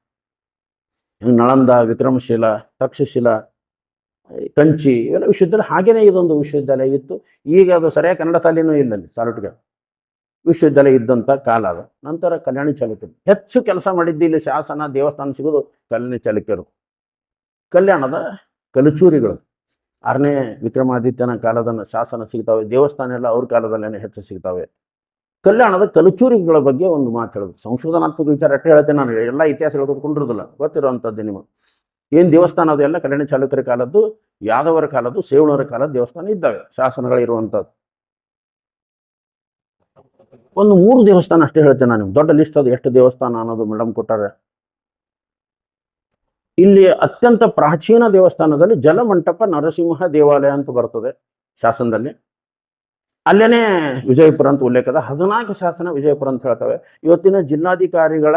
ನಳಂದ, ವಿಕ್ರಮಶೀಲ, ತಕ್ಷಶಿಲ, ಕಂಚಿ ಇವೆಲ್ಲ ವಿಶ್ವವಿದ್ಯಾಲಯ. ಹಾಗೇನೇ ಇದೊಂದು ವಿಶ್ವವಿದ್ಯಾಲಯ ಇತ್ತು. ಈಗ ಅದು ಸರಿಯಾಗಿ ಕನ್ನಡ ಶಾಲೆನೂ ಇಲ್ಲ ಅಲ್ಲಿ. ಸಾಲುಟಿಗೆ ವಿಶ್ವವಿದ್ಯಾಲಯ ಇದ್ದಂಥ ಕಾಲ ಅದು. ನಂತರ ಕಲ್ಯಾಣಿ ಚಾಲುಕ್ಯರು ಹೆಚ್ಚು ಕೆಲಸ ಮಾಡಿದ್ದು ಇಲ್ಲಿ ಶಾಸನ ದೇವಸ್ಥಾನ ಸಿಗೋದು ಕಲ್ಯಾಣಿ ಚಾಲುಕ್ಯರು. ಕಲ್ಯಾಣದ ಕಲಚೂರಿಗಳು 6ನೇ ವಿಕ್ರಮಾದಿತ್ಯನ ಕಾಲದ ಶಾಸನ ಸಿಗ್ತಾವೆ. ದೇವಸ್ಥಾನ ಎಲ್ಲ ಅವ್ರ ಕಾಲದಲ್ಲೇ ಹೆಚ್ಚು ಸಿಗ್ತಾವೆ. ಕಲ್ಯಾಣದ ಕಲಚೂರಿಗಳ ಬಗ್ಗೆ ಒಂದು ಮಾತು ಹೇಳೋದು. ಸಂಶೋಧನಾತ್ಮಕ ವಿಚಾರ ಅಷ್ಟೇ ಹೇಳ್ತೇನೆ ನಾನು, ಎಲ್ಲ ಇತಿಹಾಸ ಹೇಳ್ಕೊಂಡ್ಕೊಂಡಿರೋದಿಲ್ಲ, ಗೊತ್ತಿರೋವಂಥದ್ದು ನಿಮಗೆ. ಏನು ದೇವಸ್ಥಾನ ಅದು ಎಲ್ಲ ಕಲ್ಯಾಣಿ ಚಾಲುಕ್ಯರ ಕಾಲದ್ದು, ಯಾದವರ ಕಾಲದ್ದು, ಸೇವಣರ ಕಾಲದ ದೇವಸ್ಥಾನ ಇದ್ದಾವೆ, ಶಾಸನಗಳಿರುವಂಥದ್ದು. ಒಂದು 3 ದೇವಸ್ಥಾನ ಅಷ್ಟೇ ಹೇಳ್ತೇನೆ ನಾನು. ದೊಡ್ಡ ಲಿಸ್ಟ್ ಅದು ಎಷ್ಟು ದೇವಸ್ಥಾನ ಅನ್ನೋದು ಮೇಡಮ್ ಕೊಟ್ಟಾರೆ. ಇಲ್ಲಿ ಅತ್ಯಂತ ಪ್ರಾಚೀನ ದೇವಸ್ಥಾನದಲ್ಲಿ ಜಲಮಂಟಪ ನರಸಿಂಹ ದೇವಾಲಯ ಅಂತ ಬರ್ತದೆ ಶಾಸನದಲ್ಲಿ. ಅಲ್ಲೇನೆ ವಿಜಯಪುರ ಅಂತ ಉಲ್ಲೇಖದ 14 ಶಾಸನ ವಿಜಯಪುರ ಅಂತ ಹೇಳ್ತವೆ. ಇವತ್ತಿನ ಜಿಲ್ಲಾಧಿಕಾರಿಗಳ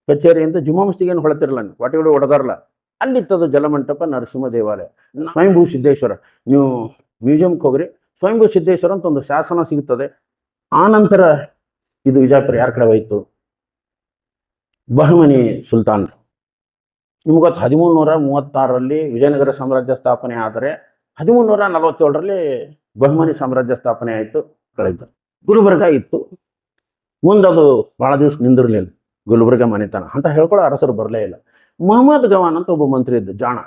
ಕಚೇರಿಯಿಂದ ಜುಮ್ಮಾ ಮಸ್ತಿಗೇನು ಹೊಳತಿರಲ್ಲ, ವಾಟಿಗಳು ಹೊಡೆದಾರಲ್ಲ, ಅಲ್ಲಿತ್ತದು ಜಲಮಂಟಪ ನರಸಿಂಹ ದೇವಾಲಯ. ಸ್ವಯಂಭೂ ಸಿದ್ದೇಶ್ವರ, ನೀವು ಮ್ಯೂಸಿಯಂಗೆ ಹೋಗ್ರಿ, ಸ್ವಯಂಭೂ ಸಿದ್ದೇಶ್ವರ ಅಂತ ಒಂದು ಶಾಸನ ಸಿಗುತ್ತದೆ. ಆ ನಂತರ ಇದು ವಿಜಯಪುರ ಯಾರ ಕಡೆ ಹೋಯಿತು? ಬಹಮನಿ ಸುಲ್ತಾನ್. ನಿಮಗೊತ್ತು 1336ರಲ್ಲಿ ವಿಜಯನಗರ ಸಾಮ್ರಾಜ್ಯ ಸ್ಥಾಪನೆ ಆದರೆ 1347ರಲ್ಲಿ ಬಹಮನಿ ಸಾಮ್ರಾಜ್ಯ ಸ್ಥಾಪನೆ ಆಯಿತು. ಕಳೆದ ಗುಲ್ಬರ್ಗ ಇತ್ತು. ಮುಂದದು ಭಾಳ ದಿವಸ ನಿಂದಿರಲಿಲ್ಲ ಗುಲ್ಬರ್ಗ ಮನೆತನ ಅಂತ ಹೇಳ್ಕೊಳ್ಳೋ ಅರಸರು ಬರಲೇ ಇಲ್ಲ. ಮೊಹಮ್ಮದ್ ಗವಾನ್ ಅಂತ ಒಬ್ಬ ಮಂತ್ರಿ ಇದ್ದು, ಜಾಣ.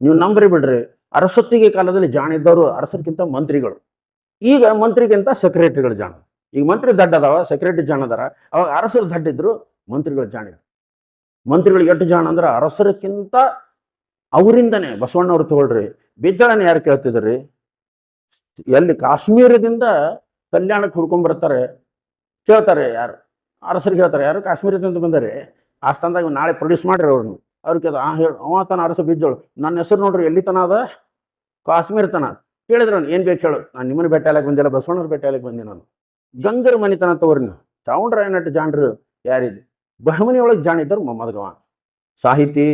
ನೀವು ನಂಬರಿ ಬಿಡ್ರಿ, ಅರಸೊತ್ತಿಗೆ ಕಾಲದಲ್ಲಿ ಜಾಣ ಇದ್ದವರು ಅರಸರಿಗಿಂತ ಮಂತ್ರಿಗಳು. ಈಗ ಮಂತ್ರಿಗಿಂತ ಸೆಕ್ರೆಟರಿಗಳು ಜಾಣ. ಈಗ ಮಂತ್ರಿ ದಡ್ಡ ಅದಾವ, ಸೆಕ್ರೆಟರಿ ಜಾಣ ಅದಾರ. ಅವಾಗ ಅರಸರು ದಡ್ಡಿದ್ರು, ಮಂತ್ರಿಗಳು ಜಾಣ ಇದ್ರು. ಮಂತ್ರಿಗಳಿಗೆ ಎಷ್ಟು ಜಾಣ ಅಂದ್ರೆ ಅರಸರಕ್ಕಿಂತ ಅವರಿಂದನೇ. ಬಸವಣ್ಣವ್ರು ತಗೊಳ್ರಿ, ಬಿಜ್ಜಳನ ಯಾರು ಕೇಳ್ತಿದ್ರಿ? ಎಲ್ಲಿ ಕಾಶ್ಮೀರದಿಂದ ಕಲ್ಯಾಣಕ್ಕೆ ಹುಡ್ಕೊಂಡ್ಬರ್ತಾರೆ, ಕೇಳ್ತಾರೆ ಯಾರು? ಅರಸರಿಗೆ ಹೇಳ್ತಾರೆ, ಯಾರು ಕಾಶ್ಮೀರದಿಂದ ಬಂದರೆ ಆ ಸ್ಥಾನದಾಗ ನಾಳೆ ಪ್ರೊಡ್ಯೂಸ್ ಮಾಡ್ರಿ ಅವ್ರನ್ನ. ಅವ್ರಿಗೆ ಹೇಳಿ ಅವ ತನ ಅರಸ ಬಿಜ್ಜಳು, ನನ್ನ ಹೆಸರು ನೋಡ್ರಿ ಎಲ್ಲಿ ತನ ಅದ? ಕಾಶ್ಮೀರ ತನ. ಕೇಳಿದ್ರು ಏನು ಬೇಕು ಹೇಳು? ನಾನು ನಿಮ್ಮನ್ನ ಭೇಟಿ ಆಗಕ್ಕೆ ಬಂದಿಲ್ಲ, ಬಸವಣ್ಣವ್ರ ಭೇಟಿ ಆಗಕ್ಕೆ ಬಂದೆ ನಾನು. ಗಂಗರ ಮನಿತನ ತಗೋರಿ ನೀವು. ಚಾವುಂಡರಾಯನಟ್ಟು ಜಾಣರು ಯಾರಿದ್ದು? ಬಹಮನಿ ಒಳಗೆ ಜಾಣಿದ್ದರು ಮೊಹಮ್ಮದ್ ಗವಾನ್. ಸಾಹಿತಿ,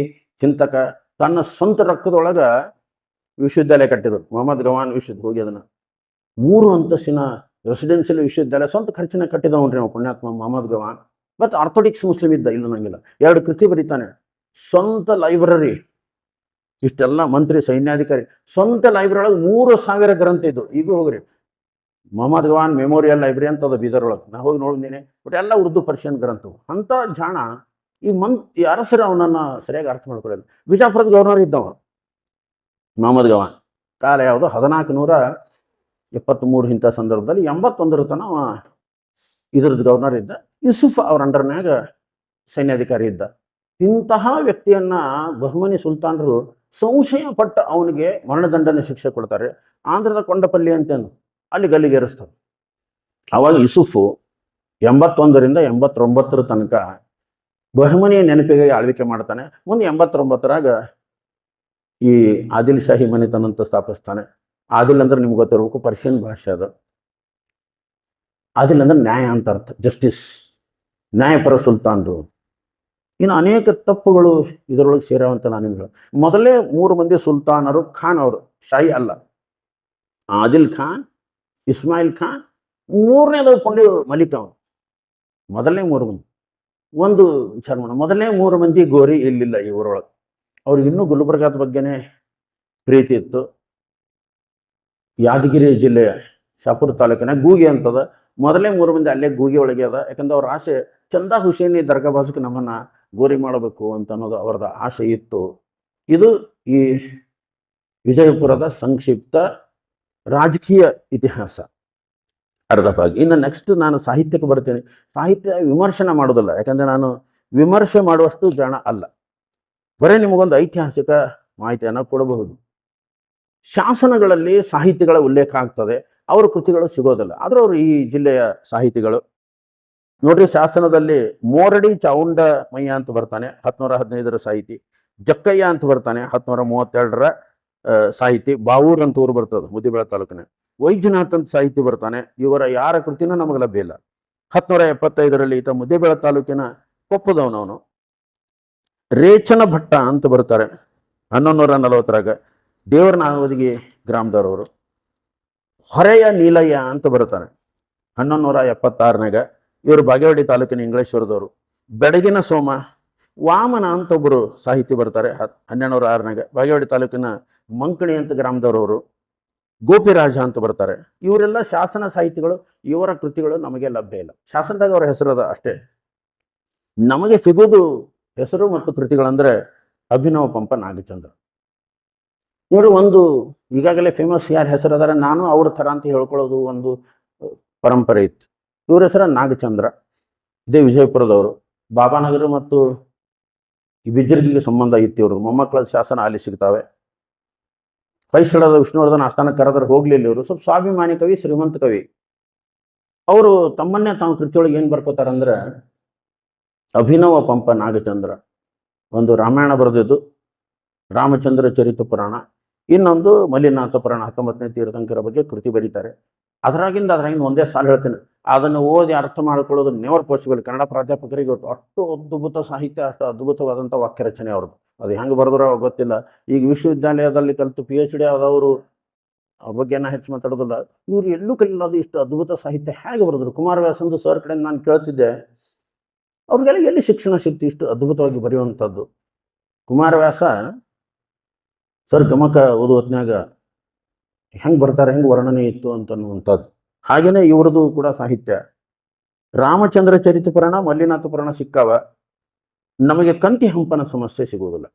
ಚಿಂತಕ, ತನ್ನ ಸ್ವಂತ ರೊಕ್ಕದೊಳಗೆ ವಿಶ್ವವಿದ್ಯಾಲಯ ಕಟ್ಟಿದರು ಮೊಹಮ್ಮದ್ ಗವಾನ್. ಹೋಗಿ ಅದನ್ನು 3 ಅಂತಸ್ತಿನ ರೆಸಿಡೆನ್ಷಿಯಲ್ ವಿಶ್ವವಿದ್ಯಾಲಯ ಸ್ವಂತ ಖರ್ಚಿನ ಕಟ್ಟಿದವನ್ರಿ ನಾವು ಪುಣ್ಯಾತ್ಮ ಮೊಹಮ್ಮದ್ ಗವಾನ್. ಮತ್ತು ಆರ್ಥೋಡಿಕ್ಸ್ ಮುಸ್ಲಿಮ್ ಇದ್ದ, ಇಲ್ಲ ನಂಗಿಲ್ಲ. 2 ಕೃತಿ ಬರೀತಾನೆ. ಸ್ವಂತ ಲೈಬ್ರರಿ, ಇಷ್ಟೆಲ್ಲ ಮಂತ್ರಿ ಸೈನ್ಯಾಧಿಕಾರಿ, ಸ್ವಂತ ಲೈಬ್ರರಿ ಒಳಗೆ 3000 ಗ್ರಂಥ ಇದ್ದು. ಈಗೂ ಹೋಗ್ರಿ, ಮೊಹಮ್ಮದ್ ಗವಾನ್ ಮೆಮೋರಿಯಲ್ ಲೈಬ್ರರಿ ಅಂತ ಅದು ಬೀದರ್ೊಳಗೆ. ನಾ ಹೋಗಿ ನೋಡಿದ್ದೇನೆ. ಬಟ್ ಎಲ್ಲ ಉರ್ದು ಪರ್ಷಿಯನ್ ಗ್ರಂಥವು. ಅಂಥ ಜಾಣ ಈ ಅರಸರು ಅವನನ್ನು ಸರಿಯಾಗಿ ಅರ್ಥ ಮಾಡ್ಕೊಳ್ಳಲ್ಲ. ಬಿಜಾಪುರದ ಗವರ್ನರ್ ಇದ್ದವ ಮೊಹಮ್ಮದ್ ಗವಾನ್. ಕಾಲ ಯಾವುದು? 1473 ಇಂಥ ಸಂದರ್ಭದಲ್ಲಿ 81 ತನ ಇದ್ರದ್ದು ಗವರ್ನರ್ ಇದ್ದ. ಯೂಸುಫ್ ಅವ್ರ ಅಂಡರ್ನ್ಯಾಗ ಸೈನ್ಯಾಧಿಕಾರಿ ಇದ್ದ. ಇಂತಹ ವ್ಯಕ್ತಿಯನ್ನ ಬಹಮನಿ ಸುಲ್ತಾನರು ಸಂಶಯ ಪಟ್ಟ ಅವನಿಗೆ ಮರಣದಂಡನೆ ಶಿಕ್ಷೆ ಕೊಡ್ತಾರೆ. ಆಂಧ್ರದ ಕೊಂಡಪಲ್ಲಿ ಅಂತೇನು ಅಲ್ಲಿ ಗಲ್ಲಿಗೇರಿಸ್ತಾರೆ. ಆವಾಗ ಯೂಸುಫು 81ರಿಂದ 89 ತನಕ ಬಹಮನಿಯ ನೆನಪಿಗೆ ಆಳ್ವಿಕೆ ಮಾಡ್ತಾನೆ. ಮುಂದೆ 89ರಾಗ ಈ ಆದಿಲ್ ಶಾಹಿ ಮನೆತನ ಅಂತ ಸ್ಥಾಪಿಸ್ತಾನೆ. ಆದಿಲ್ ಅಂದ್ರೆ ನಿಮ್ಗೆ ಗೊತ್ತಿರಬೇಕು, ಪರ್ಷಿಯನ್ ಭಾಷೆ ಅದು. ಆದಿಲ್ ಅಂದ್ರೆ ನ್ಯಾಯ ಅಂತ ಅರ್ಥ, ಜಸ್ಟಿಸ್, ನ್ಯಾಯಪರ ಸುಲ್ತಾನರು. ಇನ್ನು ಅನೇಕ ತಪ್ಪುಗಳು ಇದರೊಳಗೆ ಸೇರುವಂತ ನಾನು ನಿಮ್ಗೆ ಮೊದಲೇ 3 ಮಂದಿ ಸುಲ್ತಾನರು ಖಾನ್ ಅವರು, ಶಾಹಿ ಅಲ್ಲ. ಆದಿಲ್ ಖಾನ್, ಇಸ್ಮಾಯಿಲ್ ಖಾನ್, 3ನೇದು ಕೊಂಡಿ ಮಲಿಕ್ ಅವನು. ಮೊದಲನೇ 3 ಮಂದಿ. ಒಂದು ವಿಚಾರ ಮಾಡೋಣ, ಮೊದಲನೇ 3 ಮಂದಿ ಗೋರಿ ಇಲ್ಲಿಲ್ಲ ಈ ಊರೊಳಗೆ. ಅವ್ರಿಗೆ ಇನ್ನೂ ಗುಲ್ಬರ್ಗಾದ ಬಗ್ಗೆನೇ ಪ್ರೀತಿ ಇತ್ತು. ಯಾದಗಿರಿ ಜಿಲ್ಲೆಯ ಶಾಪುರ ತಾಲೂಕಿನ ಗೂಗಿ ಅಂತದ. ಮೊದಲೇ 3 ಮಂದಿ ಅಲ್ಲೇ ಗೂಗಿ ಒಳಗೆ ಅದ. ಯಾಕಂದ್ರೆ ಅವ್ರ ಆಸೆ ಚಂದಾ ಹುಸೇನಿ ದರ್ಗಾ ಬಾಜುಕ್ ನಮ್ಮನ್ನ ಗೋರಿ ಮಾಡಬೇಕು ಅಂತ ಅನ್ನೋದು ಅವರದ ಆಸೆ ಇತ್ತು. ಇದು ಈ ವಿಜಯಪುರದ ಸಂಕ್ಷಿಪ್ತ ರಾಜಕೀಯ ಇತಿಹಾಸ ಅರ್ಧ ಭಾಗ. ಇನ್ನು ನೆಕ್ಸ್ಟ್ ನಾನು ಸಾಹಿತ್ಯಕ್ಕೆ ಬರ್ತೇನೆ. ಸಾಹಿತ್ಯ ವಿಮರ್ಶನ ಮಾಡೋದಿಲ್ಲ, ಯಾಕಂದ್ರೆ ನಾನು ವಿಮರ್ಶೆ ಮಾಡುವಷ್ಟು ಜಾಣ ಅಲ್ಲ. ಬರೀ ನಿಮಗೊಂದು ಐತಿಹಾಸಿಕ ಮಾಹಿತಿಯನ್ನು ಕೊಡಬಹುದು. ಶಾಸನಗಳಲ್ಲಿ ಸಾಹಿತಿಗಳ ಉಲ್ಲೇಖ ಆಗ್ತದೆ, ಅವರ ಕೃತಿಗಳು ಸಿಗೋದಿಲ್ಲ. ಆದ್ರೆ ಅವರು ಈ ಜಿಲ್ಲೆಯ ಸಾಹಿತಿಗಳು ನೋಡ್ರಿ. ಶಾಸನದಲ್ಲಿ ಮೋರಡಿ ಚಾವುಂಡಮಯ್ಯ ಅಂತ ಬರ್ತಾನೆ, 1715ರ ಸಾಹಿತಿ. ಜಕ್ಕಯ್ಯ ಅಂತ ಬರ್ತಾನೆ, 1732ರ ಸಾಹಿತಿ. ಬಾವೂರ್ ಅಂತ ಊರು ಬರ್ತದೆ ಮುದಿಬೇಳ ತಾಲೂಕಿನ. ವೈದ್ಯನಾಥ್ ಅಂತ ಸಾಹಿತಿ ಬರ್ತಾನೆ. ಇವರ ಯಾರ ಕೃತಿನೂ ನಮಗೆ ಲಭ್ಯ ಇಲ್ಲ. 1775ರಲ್ಲಿ ಈತ ಮುದಿಬೇಳ ತಾಲೂಕಿನ ಕೊಪ್ಪದವನವನು. ರೇಚನ ಭಟ್ಟ ಅಂತ ಬರ್ತಾರೆ 1140ರಾಗ, ದೇವರನಾವದಿಗೆ ಗ್ರಾಮದವರವರು. ಹೊರೆಯ ನೀಲಯ್ಯ ಅಂತ ಬರ್ತಾನೆ 1176ನಾಗ, ಇವರು ಬಾಗೇವಾಡಿ ತಾಲೂಕಿನ ಇಂಗ್ಲೇಶ್ವರದವರು. ಬೆಡಗಿನ ಸೋಮ, ವಾಮನ ಅಂತ ಒಬ್ಬರು ಸಾಹಿತಿ ಬರ್ತಾರೆ 1206ನಾಗ, ಬಾಗೇವಾಡಿ ತಾಲೂಕಿನ ಮಂಕಣಿ ಅಂತ ಗ್ರಾಮದವರವರು. ಗೋಪಿರಾಜ ಅಂತ ಬರ್ತಾರೆ. ಇವರೆಲ್ಲ ಶಾಸನ ಸಾಹಿತಿಗಳು. ಇವರ ಕೃತಿಗಳು ನಮಗೆ ಲಭ್ಯ ಇಲ್ಲ. ಶಾಸನದಾಗ ಅವರ ಹೆಸರದ ಅಷ್ಟೇ. ನಮಗೆ ಸಿಗೋದು ಹೆಸರು ಮತ್ತು ಕೃತಿಗಳಂದ್ರೆ ಅಭಿನವ ಪಂಪ ನಾಗಚಂದ್ರ. ನೋಡಿ, ಒಂದು ಈಗಾಗಲೇ ಫೇಮಸ್ ಯಾರ ಹೆಸರು ಅದಾರ, ನಾನು ಅವ್ರ ಥರ ಅಂತ ಹೇಳ್ಕೊಳ್ಳೋದು ಒಂದು ಪರಂಪರೆ ಇತ್ತು. ಇವ್ರ ಹೆಸರ ನಾಗಚಂದ್ರ. ಇದೇ ವಿಜಯಪುರದವರು. ಬಾಬಾನಗರ ಮತ್ತು ಬಿಜ್ಜರ್ಗಿಗೆ ಸಂಬಂಧ ಇತ್ತು ಇವರು. ಮೊಮ್ಮಕ್ಕಳ ಶಾಸನ ಅಲ್ಲಿ ಸಿಗ್ತಾವೆ. ಹೊಯ್ಸಳದ ವಿಷ್ಣುವರ್ಧನ ಆಸ್ಥಾನ ಕರೆದ್ರೆ ಹೋಗ್ಲಿಲ್ಲ ಇವರು. ಸ್ವಲ್ಪ ಸ್ವಾಭಿಮಾನಿ ಕವಿ, ಶ್ರೀಮಂತ ಕವಿ. ಅವರು ತಮ್ಮನ್ನೇ ತಾವು ಕೃತಿಯೊಳಗೆ ಏನು ಬರ್ಕೋತಾರಂದ್ರೆ, ಅಭಿನವ ಪಂಪ ನಾಗಚಂದ್ರ ಒಂದು ರಾಮಾಯಣ ಬರೆದಿದ್ದು, ರಾಮಚಂದ್ರ ಚರಿತ ಪುರಾಣ, ಇನ್ನೊಂದು ಮಲ್ಲಿನಾಥ ಪುರಾಣ 19ನೇ ತೀರ್ಥಂಕರ ಬಗ್ಗೆ ಕೃತಿ ಬರೀತಾರೆ. ಅದರಾಗಿಂದ ಒಂದೇ ಸಾಲು ಹೇಳ್ತೇನೆ, ಅದನ್ನು ಓದಿ ಅರ್ಥ ಮಾಡ್ಕೊಳ್ಳೋದು ನೆವರ್ ಪಾಸಿಬಲ್. ಕನ್ನಡ ಪ್ರಾಧ್ಯಾಪಕರಿಗೆ ಅಷ್ಟು ಅದ್ಭುತ ಸಾಹಿತ್ಯ, ಅಷ್ಟು ಅದ್ಭುತವಾದಂಥ ವಾಕ್ಯ ರಚನೆ ಅವ್ರದ್ದು. ಅದು ಹೆಂಗೆ ಬರೆದ್ರೋ ಗೊತ್ತಿಲ್ಲ. ಈಗ ವಿಶ್ವವಿದ್ಯಾಲಯದಲ್ಲಿ ಕಲಿತು PhD ಆದವರು ಅವ್ರ ಬಗ್ಗೆ ಹೆಚ್ಚು ಮಾತಾಡೋದಿಲ್ಲ. ಇವ್ರು ಎಲ್ಲೂ ಕಲಿಯೋದು ಇಷ್ಟು ಅದ್ಭುತ ಸಾಹಿತ್ಯ ಹೇಗೆ ಬರೆದ್ರು? ಕುಮಾರವ್ಯಾಸಂದು ಸರ್ ಕಡೆ ನಾನು ಕೇಳ್ತಿದ್ದೆ, ಅವ್ರಿಗೆಲ್ಲ ಎಲ್ಲಿ ಶಿಕ್ಷಣ ಸಿಕ್ತು ಇಷ್ಟು ಅದ್ಭುತವಾಗಿ ಬರೆಯುವಂಥದ್ದು? ಕುಮಾರವ್ಯಾಸ ಸರ್ ಗಮಕ ಓದು ಹೊತ್ನ್ಯಾಗ ಹೆಂಗೆ ಬರ್ತಾರೆ, ಹೆಂಗೆ ವರ್ಣನೆ ಇತ್ತು ಅಂತನ್ನುವಂಥದ್ದು. ಹಾಗೆಯೇ ಇವ್ರದ್ದು ಕೂಡ ಸಾಹಿತ್ಯ. ರಾಮಚಂದ್ರ ಚರಿತ ಪುರಾಣ, ಮಲ್ಲಿನಾಥ ಪುರಾಣ ಸಿಕ್ಕಾವ. ನಮಗೆ ಕಂತಿ ಹಂಪನ ಸಮಸ್ಯೆ ಸಿಗುವುದಿಲ್ಲ.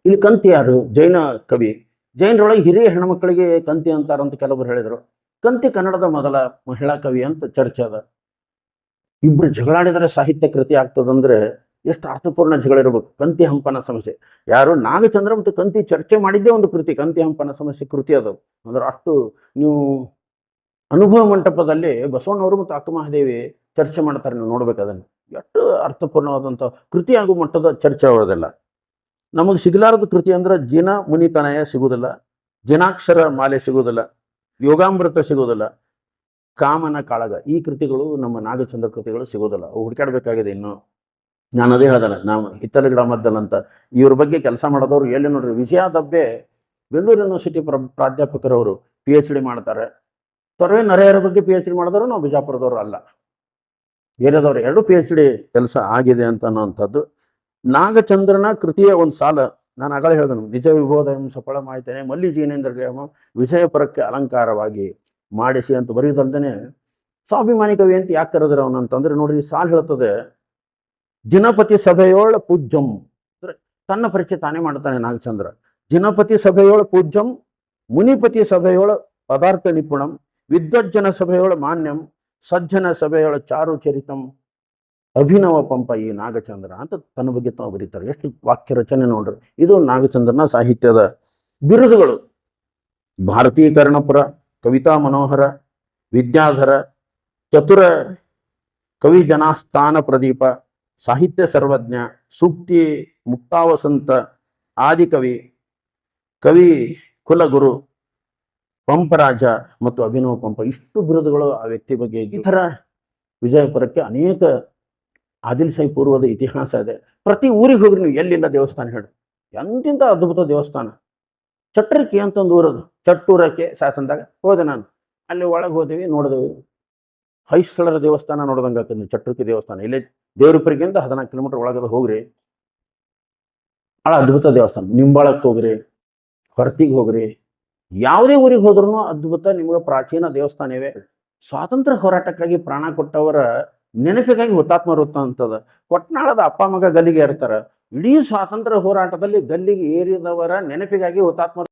ಇಲ್ಲಿ ಕಂತಿ ಯಾರು? ಜೈನ ಕವಿ. ಜೈನರೊಳಗೆ ಹಿರಿಯ ಹೆಣ್ಮಕ್ಳಿಗೆ ಕಂತಿ ಅಂತಾರಂತ ಕೆಲವರು ಹೇಳಿದರು. ಕಂತಿ ಕನ್ನಡದ ಮೊದಲ ಮಹಿಳಾ ಕವಿ ಅಂತ ಚರ್ಚೆ ಅದ. ಇಬ್ಬರು ಜಗಳಾಡಿದರೆ ಸಾಹಿತ್ಯ ಕೃತಿ ಆಗ್ತದಂದ್ರೆ ಎಷ್ಟು ಅರ್ಥಪೂರ್ಣ ಜಗಳ ಇರಬೇಕು. ಕಂತಿ ಹಂಪನ ಸಮಸ್ಯೆ ಯಾರು? ನಾಗಚಂದ್ರ ಮತ್ತು ಕಂತಿ ಚರ್ಚೆ ಮಾಡಿದ್ದೇ ಒಂದು ಕೃತಿ, ಕಂತಿ ಹಂಪನ ಸಮಸ್ಯೆ ಕೃತಿ ಅದು. ಅಂದ್ರೆ ಅಷ್ಟು ನೀವು ಅನುಭವ ಮಂಟಪದಲ್ಲಿ ಬಸವಣ್ಣವರು ಮತ್ತು ಅಕ್ಕಮಹಾದೇವಿ ಚರ್ಚೆ ಮಾಡ್ತಾರೆ, ನೀವು ನೋಡ್ಬೇಕು ಅದನ್ನು. ಎಷ್ಟು ಅರ್ಥಪೂರ್ಣವಾದಂಥ ಕೃತಿ ಆಗೋ ಮಟ್ಟದ ಚರ್ಚೆ ಅವರದೆಲ್ಲ. ನಮಗೆ ಸಿಗಲಾರದ ಕೃತಿ ಅಂದ್ರೆ ಜಿನ ಮುನಿತನಯ ಸಿಗುವುದಿಲ್ಲ, ಜಿನಾಕ್ಷರ ಮಾಲೆ ಸಿಗುವುದಿಲ್ಲ, ಯೋಗಾಮೃತ ಸಿಗುವುದಿಲ್ಲ, ಕಾಮನ ಕಾಳಗ, ಈ ಕೃತಿಗಳು ನಮ್ಮ ನಾಗಚಂದ್ರ ಕೃತಿಗಳು ಸಿಗೋದಿಲ್ಲ. ಅವು ಹುಡುಕಾಡಬೇಕಾಗಿದೆ. ಇನ್ನು ನಾನು ಅದೇ ಹೇಳ್ದಲ್ಲ, ನಾವು ಹಿತ್ತಲ ಗಿಡ ಮದ್ದಲ್ಲಂತ ಇವ್ರ ಬಗ್ಗೆ ಕೆಲಸ ಮಾಡೋದವ್ರು ಎಲ್ಲಿ ನೋಡ್ರಿ, ವಿಜಯ ದಬ್ಬೆ ಬೆಂಗಳೂರು ಯೂನಿವರ್ಸಿಟಿ ಪ್ರಾಧ್ಯಾಪಕರವರು PhD ಮಾಡ್ತಾರೆ. ತೊರವೆ ನರೇಯರ ಬಗ್ಗೆ PhD ಮಾಡಿದವರು ನಾವು ಬಿಜಾಪುರದವರು ಅಲ್ಲ, ಬೇರೆದವ್ರು. 2 PhD ಕೆಲಸ ಆಗಿದೆ ಅಂತ ಅನ್ನೋವಂಥದ್ದು. ನಾಗಚಂದ್ರನ ಕೃತಿಯ ಒಂದು ಸಾಲ ನಾನು ಆಗಲೇ ಹೇಳಿದನು, ನಿಜ ವಿಬೋಧ ಸಫಲ ಮಾಹಿತೇನೆ ಮಲ್ಲಿ ಜೀನೇಂದ್ರ ವಿಜಯಪುರಕ್ಕೆ ಅಲಂಕಾರವಾಗಿ ಮಾಡಿಸಿ ಅಂತ ಬರೆಯುವುದಲ್ದೇ ಸ್ವಾಭಿಮಾನಿ ಕವಿ ಅಂತ ಯಾಕೆ ಕರೆದ್ರೆ ಅವನಂತಂದ್ರೆ, ನೋಡ್ರಿ ಸಾಲು ಹೇಳ್ತದೆ, ಜಿನಪತಿ ಸಭೆಯೋಳ ಪೂಜ್ಯಂ ಅಂದ್ರೆ ತನ್ನ ಪರಿಚಯ ತಾನೇ ಮಾಡ್ತಾನೆ ನಾಗಚಂದ್ರ. ಜಿನಪತಿ ಸಭೆಯೋಳ ಪೂಜ್ಯಂ, ಮುನಿಪತಿ ಸಭೆಯೋಳ ಪದಾರ್ಥ ನಿಪುಣಂ, ವಿದ್ವಜ್ಜನ ಸಭೆಯೋಳ ಮಾನ್ಯಂ, ಸಜ್ಜನ ಸಭೆಯೋಳ ಚಾರು ಚರಿತಂ, ಅಭಿನವ ಪಂಪ ಈ ನಾಗಚಂದ್ರ ಅಂತ ತನ್ನ ಬಗ್ಗೆ ತಾವು ಬರೀತಾರೆ. ಎಷ್ಟು ವಾಕ್ಯ ರಚನೆ ನೋಡ್ರಿ. ಇದು ನಾಗಚಂದ್ರನ ಸಾಹಿತ್ಯದ ಬಿರುದುಗಳು. ಭಾರತೀ ಕರ್ಣಪುರ, ಕವಿತಾ ಮನೋಹರ, ವಿದ್ಯಾಧರ, ಚತುರ ಕವಿ ಜನಾಸ್ಥಾನ ಪ್ರದೀಪ, ಸಾಹಿತ್ಯ ಸರ್ವಜ್ಞ, ಸೂಕ್ತಿ ಮುಕ್ತಾವಸಂತ, ಆದಿಕವಿ, ಕವಿ ಕುಲಗುರು, ಪಂಪರಾಜ ಮತ್ತು ಅಭಿನವ ಪಂಪ ಇಷ್ಟು ಬಿರುದುಗಳು ಆ ವ್ಯಕ್ತಿ ಬಗ್ಗೆ ಈ ಥರ ವಿಜಯಪುರಕ್ಕೆ ಅನೇಕ ಆದಿಲ್ಶಾಹಿ ಪೂರ್ವದ ಇತಿಹಾಸ ಇದೆ. ಪ್ರತಿ ಊರಿಗೆ ಹೋಗ್ರಿ ನೀವು ಎಲ್ಲಿಲ್ಲ ದೇವಸ್ಥಾನ ಹೇಳಿ, ಎಂತಿಂಥ ಅದ್ಭುತ ದೇವಸ್ಥಾನ. ಚಟ್ರಕ್ಕೆ ಅಂತಂದು ಊರದು, ಚಟ್ಟೂರಕ್ಕೆ ಶಾಸನದಾಗ ಹೋದೆ ನಾನು. ಅಲ್ಲಿ ಒಳಗೆ ಹೋದೇವಿ, ನೋಡಿದೆವು. ಹೊಯ್ಸಳರ ದೇವಸ್ಥಾನ ನೋಡ್ದಂಗೆ ಆಗ್ತದೆ ನೀವು. ಚಟ್ರಕ್ಕೆ ದೇವಸ್ಥಾನ ಇಲ್ಲೇ ದೇವ್ರಪುರಿಗಿಂತ 14 ಕಿಲೋಮೀಟರ್ ಒಳಗದ ಹೋಗ್ರಿ, ಭಾಳ ಅದ್ಭುತ ದೇವಸ್ಥಾನ. ನಿಂಬಾಳಕ್ಕೆ ಹೋಗ್ರಿ, ಹೊರತಿಗೆ ಹೋಗ್ರಿ, ಯಾವುದೇ ಊರಿಗೆ ಹೋದ್ರೂ ಅದ್ಭುತ ನಿಮ್ಗೆ ಪ್ರಾಚೀನ ದೇವಸ್ಥಾನ ಇವೆ. ಸ್ವಾತಂತ್ರ್ಯ ಹೋರಾಟಕ್ಕಾಗಿ ಪ್ರಾಣ ಕೊಟ್ಟವರ ನೆನಪಿಗಾಗಿ ಹುತಾತ್ಮ ವೃತ್ತ ಅಂತದ. ಕೊಟ್ನಾಳದ ಅಪ್ಪ ಮಗ ಗಲ್ಲಿಗೆ ಏರ್ತಾರ. ಇಡೀ ಸ್ವಾತಂತ್ರ್ಯ ಹೋರಾಟದಲ್ಲಿ ಗಲ್ಲಿಗೆ ಏರಿದವರ ನೆನಪಿಗಾಗಿ ಹುತಾತ್ಮ